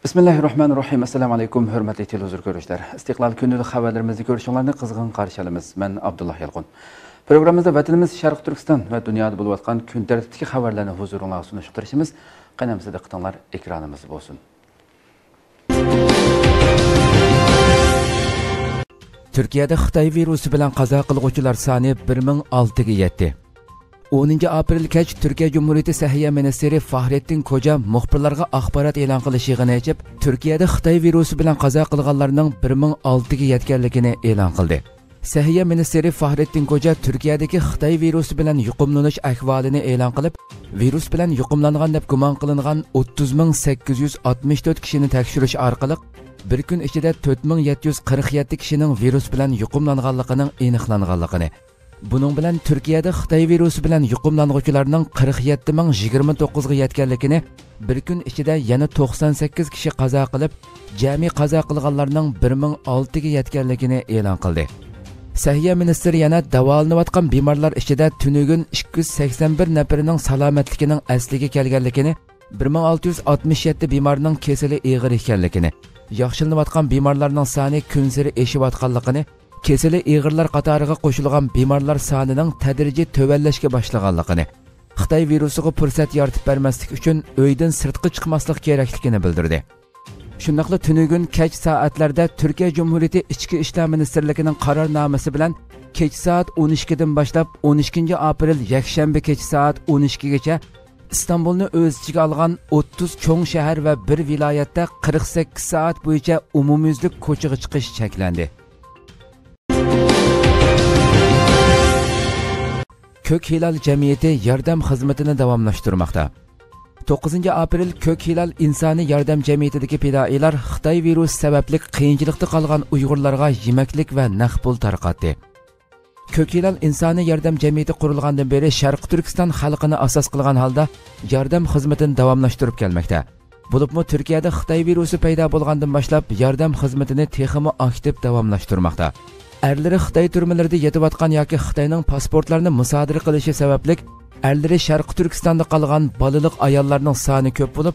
Bismillahirrahmanirrahim. Assalamu alaykum, hörmətli televizor görüşlər. İstiqlal gündəlik xəbərlərimizi görüşünlərini qızğın qarşılayırıq. Mən Abdullah Yalqın. Proqramımızda vətənimiz Şərq Türkistan və dünyada olub atqan gün tərtibdəki xəbərlərini huzurunuzda sunuşduruşumuz. Qənəmizdə diqqətinizlər ekranımız olsun. Türkiyədə Xitay virusu bilan qaza qılğucular soni 1006 ga yetdi. 10 aprel kech Türkiye Cumhuriyeti Səhiyyə Ministri Fahrettin Koca muxbirlarga axborot e'lon qilish yig'ini ochib, Turkiyada Xitoy virusi bilan qazo qilganlarning 1006 ga yetganligini e'lon qildi. Səhiyyə Ministri Fahrettin Koca Turkiyadagi Xitoy virusi bilan yuqumlanish ahvolini e'lon qilib, virus bilan yuqumlangan deb gumon qilingan 30864 kishini tekshirish orqali bir kun ichida 4747 kishining virus bilan yuqumlanganligining aniqlanganligini, bunun bilan Turkiyada Xitoy virusi bilan yuqumlanuvchilarning 47029 ga yetganligini, bir kun ichida yana 98 kishi qazo qilib, jami qazo qilganlarning 1006 ga yetganligini e'lon qildi. Səhiyyə ministri yana davolanayotgan bemorlar ichida tunugun 281 nafarining salomatligining asliga kelganligini, 1667 bemorning kesili og'ir ekanligini, yaxshilanayotgan bemorlarning soni kun sari oshayotganligini, kesili og'irlar qatoriga qo'shilgan bemorlar sonining tadrijiy tövəllashga boshlaganligini, Xitoy virusiga fursat yaratib bermaslik uchun uydan sirtqa chiqmaslik kerakligini bildirdi. Shundaqla tunugun kech soatlarda Turkiya Cumhuriyeti Ichki ishlar ministrligining qarornomasi bilan kech soat 12 dan boshlab 12 aprel yakshanba kech soat 12 gacha İstanbulni o'z ichiga olgan 30 cho'ng shahar va bir viloyatda 48 soat bo'yicha umumyuzlik ko'chaga chiqish cheklandi. Kök Hilal Cemiyeti yordam xizmatini davomlashtirmoqda. 9 aprel Kök Hilal insoniy yordam jamiyatidagi fidoilar Xitoy virusi sababli qiyinchilikda qolgan Uyg'urlarga yemaklik va naqd pul tarqatdi. Kök Hilal insoniy yordam jamiyati qurilgandan beri Sharq Turkiston xalqini asos qilgan holda yordam xizmatini davomlashtirib kelmoqda. Bo'libmi Turkiyada Xitoy virusi paydo bo'lgandan boshlab yordam xizmatini texmo aktiv davomlashtirmoqda. Erleri Xitoy turmalarida yetayotgan yoki Xitoyning pasportlarini musodara qilishi sababli erleri Sharq Turkistonda qolgan bolaliq ayollarning soni ko'p bo'lib,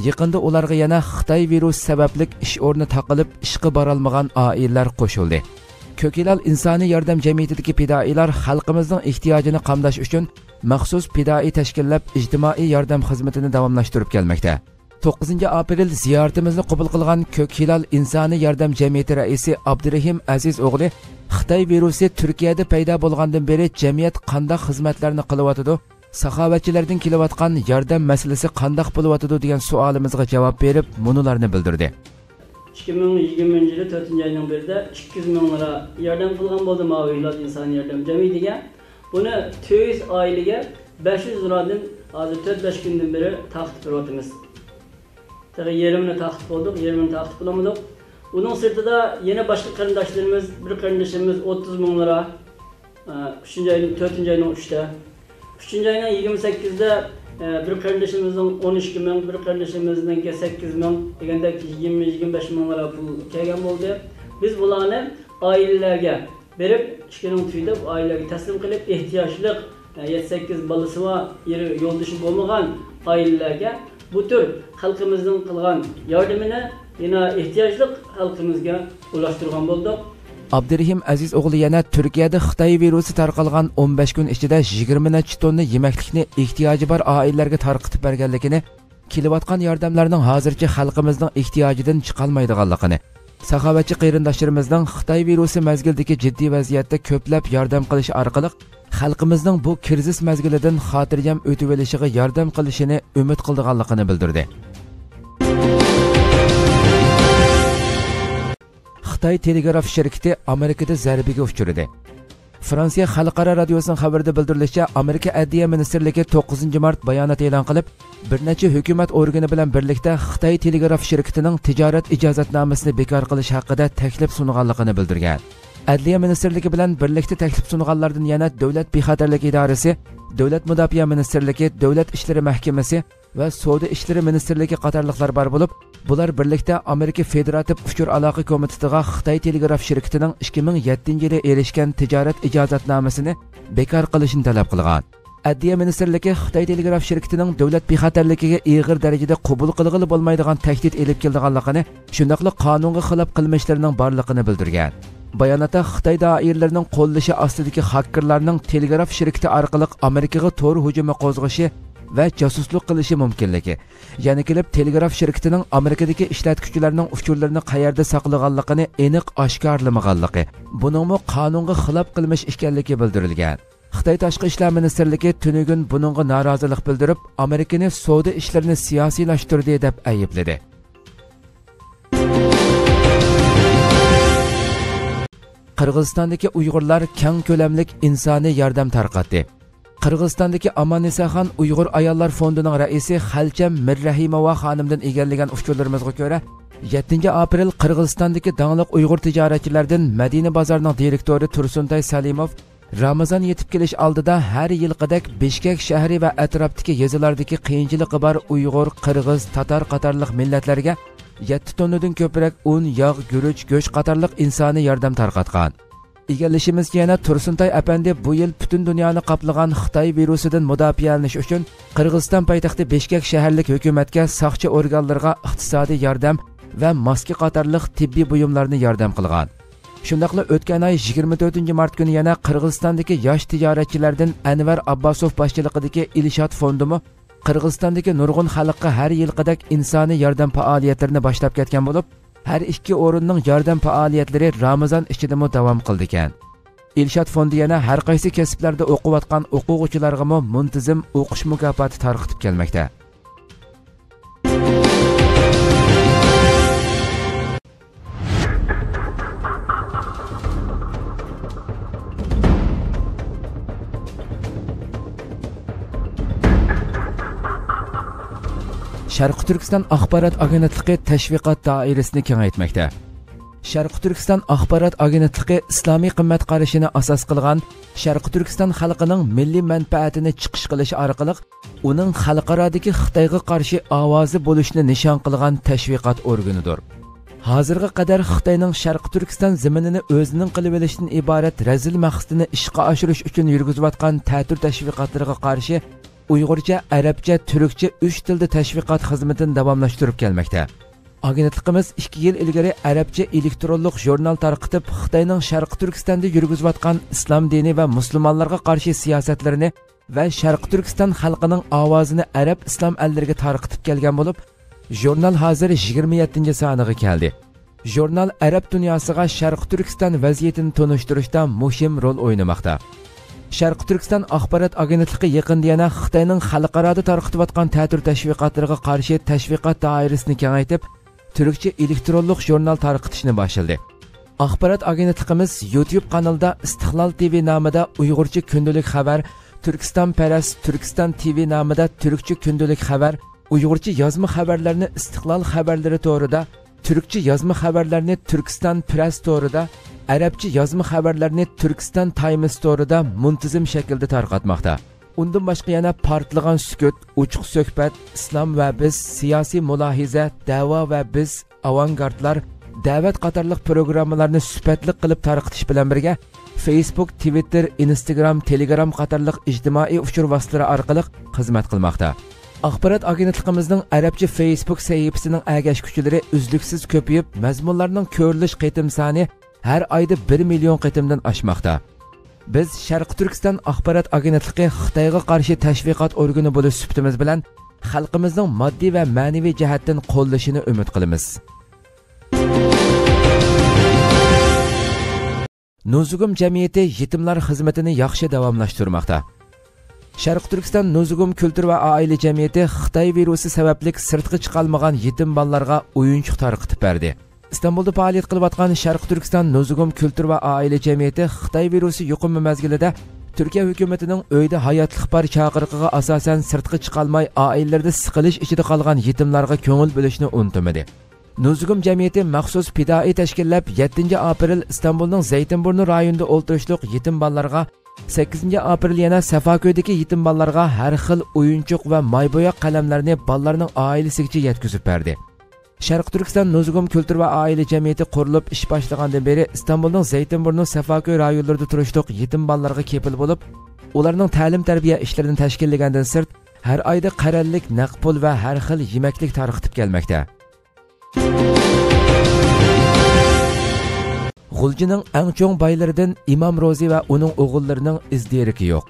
yaqinda ularga yana Xitoy virusi sababli ish o'rni taqilib, ishga bora olmagan oilalar qo'shildi. Kök Hilal insoniy yordam jamiyatidagi fidoilar xalqimizning ehtiyojini qamdash uchun maxsus fidoi tashkillab ijtimoiy yordam xizmatini davomlashtirib kelmoqda. 9 aprel ziyoratimizni qabul qilgan Kök Hilal insoniy yordam jamiyati raisi Abdurahim Aziz o'g'li Xitoy virusi Turkiyada paydo bo'lgandan beri jamiyat qanday xizmatlarni qilyotidi, saxovatchilardan kelayotgan yordam masalasi qanday bo'lyotidi degan savolimizga javob berib, bunularni bildirdi. 2020 yılı 4. ayının birinde 200 bin lira yardım kılgan oldu Mavi Hilal İnsani Yardım Cemiyeti'ne. Bunu 200 aileye 500 liradan azı 4-5 günden beri takip ediyoruz. Tabii yerimine takip olduk, yerimine takip bulamadık. Bunun sırtında yine başka kardeşlerimiz, bir kardeşimiz 30 bin lira 3. ayın 4. ayının 3'te. 3. ayının 28'de bir kardeşimizin 13 bin, bir kardeşimizin 8 bin, degende 20-25 bin lira pul kelgen oldu. Biz bunları ailelerge verip, çıkının tüyde ailelerge teslim kılıp ihtiyaçlık 7-8 balısı var, yeri yol dışı olmayan ailelerge bu tür halkımızın kılgan yardımını yine ihtiyaçlık halkımızga ulaştırgan bulduk. Abdurahim Aziz o'g'li yana Turkiyada Xitoy virusi tarqalgan 15 kun ichida 20 necha tonna yemaklikni ehtiyoji bor oilalarga tarqatib berganligini, kelayotgan yordamlarning hozircha xalqimizning ehtiyojidan chiqolmaydiganligini, saxovatchi qarindoshlarimizning Xitoy virusi mazgildagi jiddiy vaziyatda ko'plab yordam qilish orqali xalqimizning bu krizis mazgilidan xotirjam o'tib olishiga yordam qilishini umid qilganligini bildirdi. Xitoy telegraf shirkati Amerikada zarbaga uchradi. Fransiya xalqaro radiosining xabarida bildirilishicha, Amerika Adliya ministrligi 9 mart bayonot e'lon qilib, bir necha hukumat organi bilan birlikda Xitoy telegraf shirkatining tijorat ijozatnomasini bekor qilish haqida taklif sunganligini bildirgan. Adliya ministrligi bilan birlikda taklif sunganlardan yana Davlat bexatarlik idorasi, Davlat mudofaa ministrligi, Davlat ishlari mahkamasi va Savdo ishlari ministrligi qatorliqlar bor bo'lib, bular birlikda Amerika Federativ uchur aloqa komitetiga Xitoy telegraf shirkatining 2007 yili erishgan tijorat ijozatnomasini bekor qilishni talab qilgan. Adliya Ministerligi Xitoy telegraf şirketining davlat bexatarligiga ig'ir darajada qabul qilg'ili bo'lmaydigan tahdid elib kelganligini, shundaqla qonunga xilof qilmishlarining borligini bildirgan. Bayonotda Xitoy doiralarining qo'llashi ostidagi hakkerlarning telegraf shirkati orqali Amerikaga to'g'ri hujumi qo'zg'ashi va josuslik qilishi mumkinligi, ya'ni kelib telegraf shirkatining Amerikadagi ishlatuvchilarning uchurlarini qayerda saqlaganligini aniq oshkorlamaganligi, buningmi qonunga xilof qilmish ekanligi bildirilgan. Xitoy Tashqi ishlar ministrligi tunugun buningga norozilik bildirib, Amerikani savdo ishlarini siyosiylashtirdi deb aybladi. Qirg'izistondagi Uyg'urlar keng ko'lamlik insoniy yordam tarqatdi. Qirg'izistondagi Amanisaxon Uyg'ur ayollar fondining raisi Xalcham Mirrahimova xonimdan egallagan uchurlarimizga ko'ra, 7 aprel Qirg'izistondagi dangliq Uyg'ur tijoratchilaridan Madina bozorining direktori Tursuntay Salimov Ramazon yetib kelish oldida har yilqidek Bishkek shahri va atrofdagi yezilardagi qiyinchiligi bor Uyg'ur, Qirg'iz, Tatar qatorliq millatlarga 7 tonnadan ko'proq un, yog', guruch, go'sht qatorliq insoniy yordam tarqatgan. Egallashimizga yana Tursuntay apandi bu yil butun dunyoni qoplagan Xitoy virusidan mudofialanish uchun Qirg'iziston poytaxti Bishkek shaharlik hukumatga, soqchi organlarga iqtisodiy yordam va maska qatorliq tibbiy buyumlarni yordam qilgan. Shundaqla o'tgan oy 24 mart kuni yana Qirg'izistondagi yosh tijoratchilardan Anvar Abbosov boshchiligidagi Ilshot fondimi Qirg'izistondagi nurg'un xalqqa har yilqidek insoniy yordam faoliyatlarini boshlab ketgan bo'lib, har ikki o'rinning yordam faoliyatlari Ramazon ichida davom qildi ekan. Ilshot fondi yana har qaysi kasblarda o'qiyotgan o'quvchilarga muntazam o'qish mukofoti tarqatib kelmoqda. Sharq Turkiston axborot agentligi tashviqot doirasini kengaytmoqda. Sharq Turkiston axborot agentligi islomiy qimmat qarashini asos qilgan Sharq Turkiston xalqining milliy manfaatini chiqish qilish orqali uning xalqarodagi Xitoyga qarshi ovozi bo'lishini nishon qilgan tashviqot organidir. Hozirga qadar Xitoyning Sharq Turkiston zaminini o'zining qilib olishdan iborat razil maqsadini ishga oshirish uchun yurgizayotgan ta'tir tashviqotlariga qarshi Uyg'urcha, Arabcha, Turkcha 3 tilda tashviqot xizmatini davomlashtirib kelmoqda. Agentligimiz 2 yil ilgari Arabcha elektronlik jurnal tarqatib, Xitoyning Sharq Turkistonda yurgizayotgan islom dini va musulmonlarga qarshi siyosatlarini va Sharq Turkiston xalqining ovozini arab islom allariga tarqatib kelgan bo'lib, jurnal hozir 27-soniga keldi. Jurnal arab dunyosiga Sharq Turkiston vaziyatini tunishtirishda muhim rol o'ynamoqda. Sharq Turkiston axborot agentligi yaqinda yana Xitoyning xalqaroda tarqatayotgan ta'tir tashviqotlariga qarshi tashviqot doirasini kengaytib, turkcha elektronlik jurnal tarqatishni boshladi. Axborot agentligimiz YouTube kanalida Istiqlol TV nomida Uyg'urcha kundalik xabar, Turkiston Paras, Turkiston TV nomida turkcha kundalik xabar, Uyg'urcha yozma xabarlarni Istiqlol xabarlari to'g'rida, turkcha yozma xabarlarni Turkiston Press to'g'rida, Arabcha yozma xabarlarni Turkiston Times to'g'rida muntazam shaklda tarqatmoqda. Undan boshqa yana Partlagan sukut, Uchiq suhbat, Islom va biz, siyosiy mulohiza, da'vo va biz, avangardlar, da'vat qatorliq programmalarni sifatli qilib tarqatish bilan birga Facebook, Twitter, Instagram, Telegram qatorliq ijtimoiy uchur vositalari orqali xizmat qilmoqda. Axborot agentligimizning Arabcha Facebook sahifasining agashkuchilari uzluksiz ko'payib, mazmunlarning ko'rilish qitim soni har oyda 1 million qitimdan oshmoqda. Biz Sharq Turkiston axborot agentligi Xitoyga qarshi tashviqot organi bo'lish sifatimiz bilan xalqimizning moddiy va ma'naviy jihatdan qo'llashini umid qilamiz. Nuzugum jamiyati yetimlar xizmatini yaxshi davomlashtirmoqda. Sharq Turkiston Nuzugum kultur va oila jamiyati Xitoy virusi sababli sirtqa chiqolmagan yetim bolalarga o'yinchoq tarqatib berdi. İstanbulda faoliyat qilayotgan Sharq Turkiston Nuzugum kultur va oila jamiyati Xitoy virusi yuqumi mazgilida Turkiya hukumatining uyda hayotlik bor chaqiriqiga asosan sirtqa chiqolmay oilalarda siqilish ichida qolgan yetimlarga ko'ngil bo'lishni unutmadi. Nuzugum jamiyati maxsus fidoi tashkillab 7 aprel İstanbulning Zaytinburnu rayonida o'ltirishliq yetim bolalarga, 8 aprel yana Safako'dagi yetim bolalarga har xil o'yinchoq va maybo'yoq qalamlarni bolalarning oilasiga yetkazib berdi. Sharq Turkiston Nuzugum kultur va oila jamiyati qurilib ish boshlagandan beri İstanbulning Zaytinburnu, Safako'y rayonlarida turishliq yetim bolalarga kepil bo'lib, ularning ta'lim-tarbiya ishlarini tashkillagandan sirt har oyda qarallik, naqd pul va har xil yemaklik tarqitib kelmoqda. G'uljining eng cho'ng boylaridan Imom Ro'zi va uning o'g'illarining izderiki yo'q.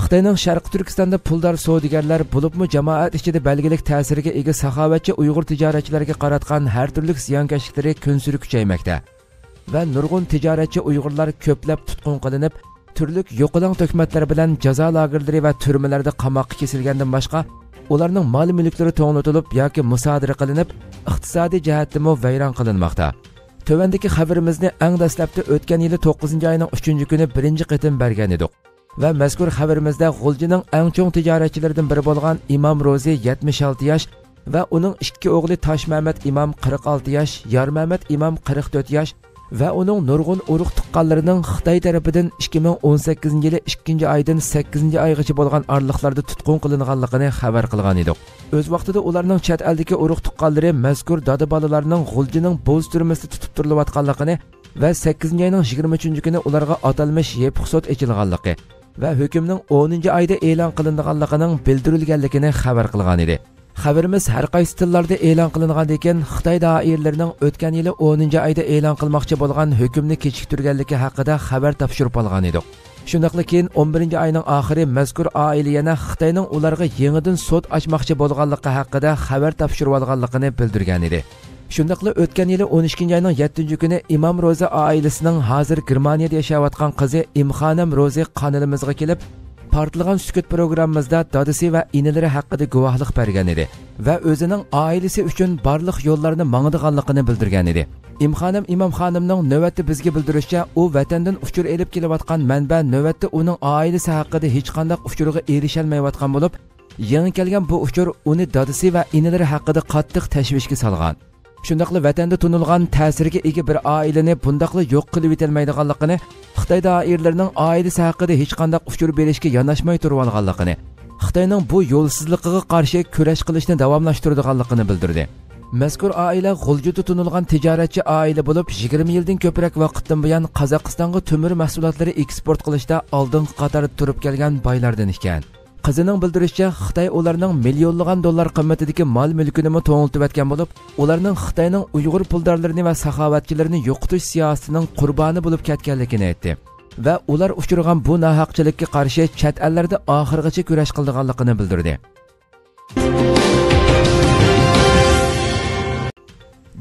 Xitoyning Sharq Turkistonda puldor savdogarlar bo'libmi jamoat ichida belgilik ta'siriga ega saxovatchi Uyg'ur tijoratchilariga qaratgan har turli ziyonkashliklari kunsiri kuchaymoqda va nurg'un tijoratchi Uyg'urlar ko'plab tutqun qilinib, turli yo'qilang tuhmatlar bilan jazo lagerlari va turmalarda qamoqqa kesilgandan boshqa, ularning mol-mulklari to'nglatilib yoki musodara qilinib, iqtisodiy jihatdan vayron qilinmoqda. Tövendeki xabarimizni eng dastlabda o'tgan yili 9-oyning 3-kuni birinchi qitim bergan edik. Va mazkur xabarimizda G'uljining eng cho'ng tijoratchilaridan biri bo'lgan Imom Ro'zi 76 yosh va uning ikki o'g'li Toshmamat Imom 46 yosh, Yormamat Imom 44 yosh va uning nurg'un urug' tuqqanlarining Xitoy tarafidan 2018-yili 2-oydan 8-oygacha bo'lgan oraliqlarda tutqun qilinganligini xabar qilgan edik. O'z vaqtida ularning chet eldagi urug' tuqqanlari mazkur dada bolalarning G'uljining bo'z turmasida tutib turilayotganligini va 8-oyning 23-kuni ularga atalmish yepiq sud ochilganligi va hukmning 10-oyda e'lon qilinganligining bildirilganligini xabar qilgan edi. Xabarimiz har qaysi tillarda e'lon qilingandan keyin Xitoy doiralarining o'tgan yili 10-oyda e'lon qilmoqchi bo'lgan hukmni kechiktirganligi haqida xabar topshirib olgan edik. Shundaqla keyin 11-oyning oxiri mazkur oila yana Xitoyning ularga yangidan sud ochmoqchi bo'lganligi haqida xabar topshirib olganligini bildirgan edi. Shundaqla o'tgan yili 12-oyning 7-kuni Imom Ro'zi oilasining hozir Germaniyada yashayotgan qizi Imxonam Ro'zi qonilimizga kelib, Partlagan sükut programmamızda dadisi ve inilari hakkında guvohlik bergan edi ve o'zining ailesi üçün barliq yo'llarini mangdiganligini bildirgan edi. Imom xonimning navbatda bizga bildirishicha, u vatandan uchur elib kelayotgan manba navbatda uning ailesi hakkında hech qanday uchurga erisholmayotgan bo'lib, yangi kelgan bu uchur uni dadisi ve inilari hakkında qattiq tashvishga solgan. Shundaqla vatanda tunilgan ta'sirga ega bir oilani bundaqla yo'q qilib etilmaydiganligini, Xitoy doiralarining oilasi haqida hech qanday uchur berishga yanaşmay turib olganligini, Xitoyning bu yo'lsizligiga qarshi kurash qilishni davomlashtiradiganligini bildirdi. Mazkur oila G'uljida tunilgan tijoratchi oila bo'lib, 20 yildan ko'proq vaqtdan buyon Qozog'istonga temir mahsulotlari eksport qilishda oldingi qatorda turib kelgan boylardan ekan. Qizining bildirishicha, Xitoy ularning millionlagan dollar qimmatidagi mol-mulkini to'ngiltib etgan bo'lib, ularning Xitoyning Uyg'ur puldorlarini va saxovatchilarini yo'qotish siyosatining qurboni bo'lib ketganligini aytdi. Va ular uchirgan bu nohaqchilikka qarshi chet ellarda oxirgacha kurash qilganligini bildirdi.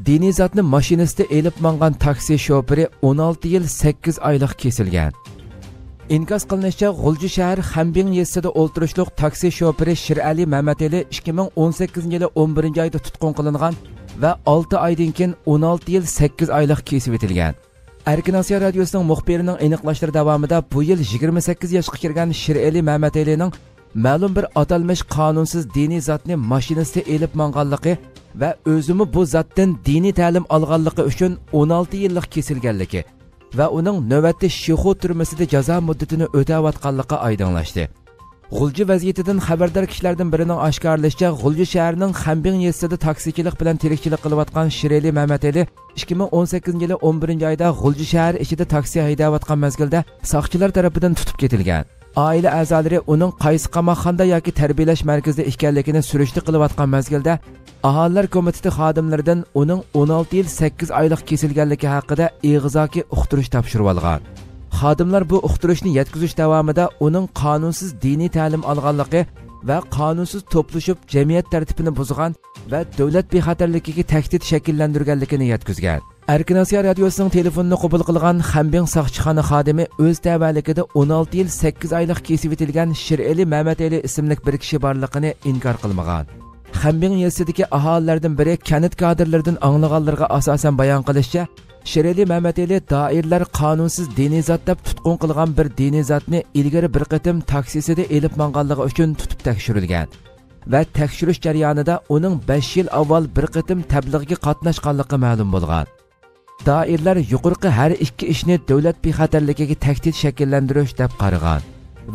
Diniy zotni mashinasida elib mangan taksi shoferi 16 yil 8 oylik kesilgan. İnkaz qilinishicha, G'ulji shahar Xambing yesida o'ltirishliq taksi shoferi Shirali Mamateli 2018-yili 11-oyda tutqun qilingan va 6 oydan keyin 16 yil 8 oylik kesib etilgan. Erkin Asiya radiosining muxbirining aniqlashlari davomida bu yil 28 yoshga kirgan Shirali Mamatelining ma'lum bir atalmish qonunsiz diniy zotni mashinasida elib manganligi va o'zimi bu zotdan diniy ta'lim olganligi uchun 16 yillik kesilganligi va uning navbatda Shixu turmasida jazo muddatini o'tayotganligi oydinlashdi. G'ulji vaziyatidan xabardor kishilardan birining oshkorlashicha, G'ulji shahrining Xambing yesida taksichilik bilan tirikchilik qilayotgan Shirali Mamateli 2018-yili 11-oyda G'ulji shahri ichida taksi haydayotgan mezgilda soqchilar tomonidan tutib ketilgan. Aile a'zolari uning qaysi qamoqxonada yoki tarbiyalash markazida ekanligini surishti qilayotgan mezgilda Aholilar komiteti xodimlaridan uning 16 yil 8 oylik kesilganligi haqida ig'zoki uqtirish topshirib olgan. Xodimlar bu uqtirishni yetkazish davomida uning qonunsiz diniy ta'lim olganligi va qonunsiz to'plashib jamiyat tartibini buzgan va davlat bexatarligiga tahdid shakllantirganligini yetkazgan. Erkin Asiya radiosining telefonini qabul qilgan Xambing soqchixona xodimi o'z tavalligida 16 yil 8 oylik kesib etilgan Shirali Mamateli ismli bir kishi borligini inkor qilmagan. Xambing yesidagi aholilardan biri kanit kadrlaridan anglaganlarga asosan bayon qilishicha, Shirali Mamateli doirlar qonunsiz diniy zot deb tutqun qilgan bir diniy zotni ilgari bir qatim taksisida elib manganligi uchun tutib tekshirilgan va tekshirish jarayonida uning 5 yil avval bir qatim tablig'iga qatnashganligi ma'lum bo'lgan. Doirlar yuqorqi har ikki ishni davlat bexatarligiga tahdid shakllantirish deb qaragan.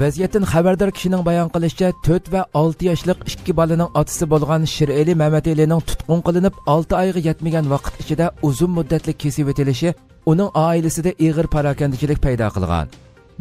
Vaziyatdan xabardor kishining bayon qilishicha, 4 va 6 yoshli ikki bolaning otasi bo'lgan Shirali Mamatelining tutqun qilinib 6 oyga yetmagan vaqt ichida uzun muddatli kesib etilishi uning oilasida og'ir parokandachilik paydo qilgan.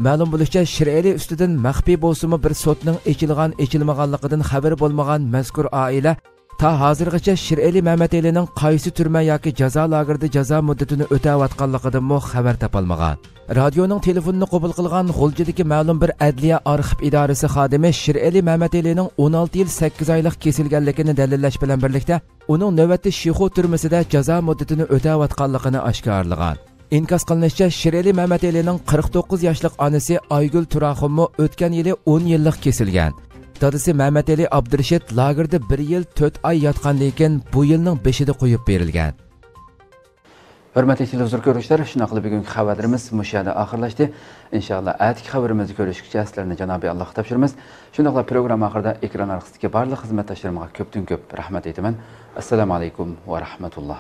Ma'lum bo'lishicha, Shirali ustidan maxfiy bo'lsa-mu bir sotning ochilgan-ochilmaganligidan xabar bo'lmagan mazkur oila ta hozirgacha Shirali Mamatalining qaysi turma yoki jazo lagerida jazo muddatini o'tayotganligidan mo xabar topolmagan. Radioning telefonini qabul qilgan G'uljidagi ma'lum bir adliya arxiv idorasi xodimi Shirali Mamatalining 16 yil 8 oylik kesilganligini dalillash bilan birlikda uning navbatda Shixo turmasida jazo muddatini o'tayotganligini oshkorlagan. İnkaz qilinishicha, Shirali Mamatalining 49 yoshlik onasi Aygul Turaxonmo o'tgan yili 10 yillik kesilgan. Dadisi Mamatali Abdurashid lagerda 1 yil 4 oy yotgandan keyin bu yilning 5-ida qo'yib berilgan. Hurmatli televizor ko'ruvchilar, shuna qilib bugungi xabarimiz mushada oxirlashdi. Inshaalloh atigi xabarimizni ko'rishguncha sizlarni Janobi Allohga topshiramiz. Shundaqla program oxirida ekran orqasidagi barcha xizmatdoshlarimga ko'pdan ko'p rahmat aytaman. Assalomu alaykum va rahmatulloh.